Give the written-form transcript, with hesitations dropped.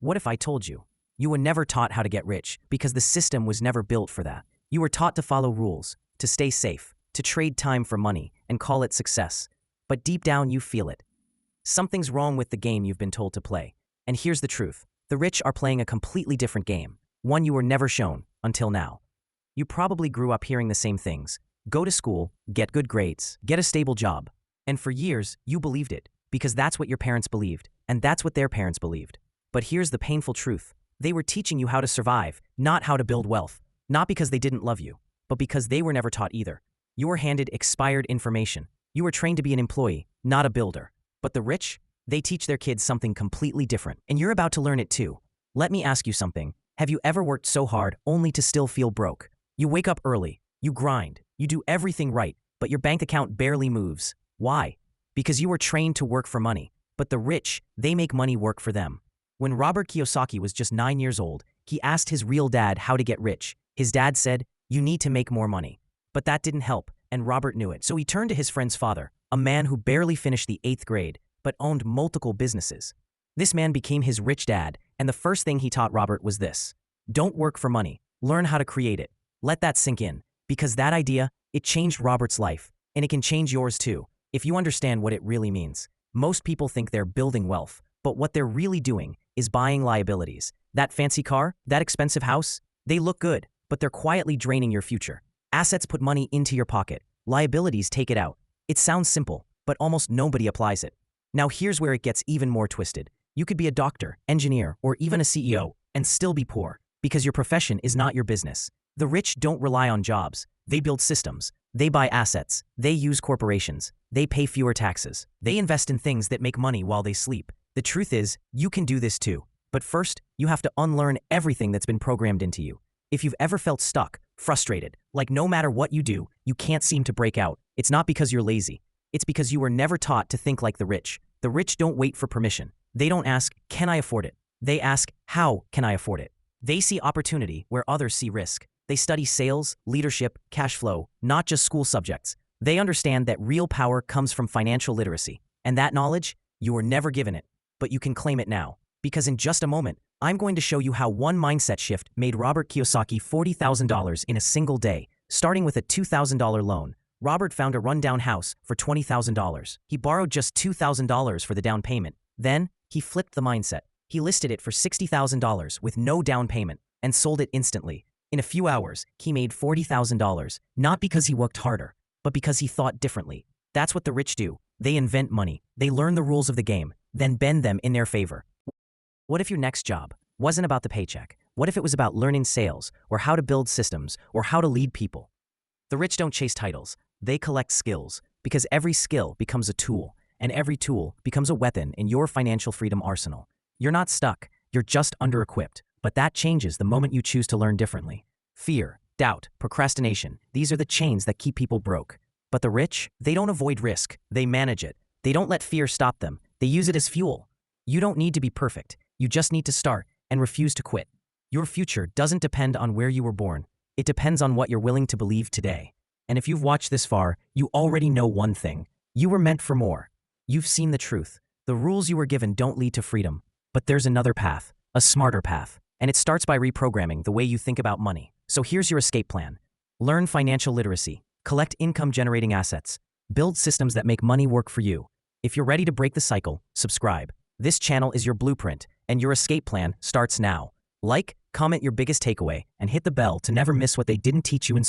What if I told you? You were never taught how to get rich because the system was never built for that. You were taught to follow rules, to stay safe, to trade time for money and call it success. But deep down you feel it. Something's wrong with the game you've been told to play. And here's the truth. The rich are playing a completely different game, one you were never shown until now. You probably grew up hearing the same things. Go to school, get good grades, get a stable job. And for years, you believed it, because that's what your parents believed, and that's what their parents believed. But here's the painful truth. They were teaching you how to survive, not how to build wealth. Not because they didn't love you, but because they were never taught either. You were handed expired information. You were trained to be an employee, not a builder. But the rich, they teach their kids something completely different, and you're about to learn it too. Let me ask you something. Have you ever worked so hard only to still feel broke? You wake up early, you grind, you do everything right, but your bank account barely moves. Why? Because you were trained to work for money. But the rich, they make money work for them. When Robert Kiyosaki was just 9 years old, he asked his real dad how to get rich. His dad said, "You need to make more money." But that didn't help, and Robert knew it. So he turned to his friend's father, a man who barely finished the 8th grade, but owned multiple businesses. This man became his rich dad, and the first thing he taught Robert was this: don't work for money, learn how to create it. Let that sink in, because that idea, it changed Robert's life, and it can change yours too, if you understand what it really means. Most people think they're building wealth, but what they're really doing is buying liabilities. That fancy car, that expensive house, they look good, but they're quietly draining your future. Assets put money into your pocket, liabilities take it out. It sounds simple, but almost nobody applies it. Now here's where it gets even more twisted. You could be a doctor, engineer, or even a CEO, and still be poor, because your profession is not your business. The rich don't rely on jobs. They build systems. They buy assets. They use corporations. They pay fewer taxes. They invest in things that make money while they sleep. The truth is, you can do this too. But first, you have to unlearn everything that's been programmed into you. If you've ever felt stuck, frustrated, like no matter what you do, you can't seem to break out, it's not because you're lazy. It's because you were never taught to think like the rich. The rich don't wait for permission. They don't ask, "Can I afford it?" They ask, "How can I afford it?" They see opportunity where others see risk. They study sales, leadership, cash flow, not just school subjects. They understand that real power comes from financial literacy. And that knowledge, you were never given it, but you can claim it now. Because in just a moment, I'm going to show you how one mindset shift made Robert Kiyosaki $40,000 in a single day. Starting with a $2,000 loan, Robert found a rundown house for $20,000. He borrowed just $2,000 for the down payment. Then, he flipped the mindset. He listed it for $60,000 with no down payment and sold it instantly. In a few hours, he made $40,000, not because he worked harder, but because he thought differently. That's what the rich do. They invent money. They learn the rules of the game, then bend them in their favor. What if your next job wasn't about the paycheck? What if it was about learning sales, or how to build systems, or how to lead people? The rich don't chase titles. They collect skills, because every skill becomes a tool, and every tool becomes a weapon in your financial freedom arsenal. You're not stuck. You're just under-equipped. But that changes the moment you choose to learn differently. Fear, doubt, procrastination, these are the chains that keep people broke. But the rich, they don't avoid risk. They manage it. They don't let fear stop them. They use it as fuel. You don't need to be perfect. You just need to start and refuse to quit. Your future doesn't depend on where you were born. It depends on what you're willing to believe today. And if you've watched this far, you already know one thing. You were meant for more. You've seen the truth. The rules you were given don't lead to freedom. But there's another path, a smarter path. And it starts by reprogramming the way you think about money. So here's your escape plan. Learn financial literacy. Collect income-generating assets. Build systems that make money work for you. If you're ready to break the cycle, subscribe. This channel is your blueprint, and your escape plan starts now. Like, comment your biggest takeaway, and hit the bell to never miss what they didn't teach you in school.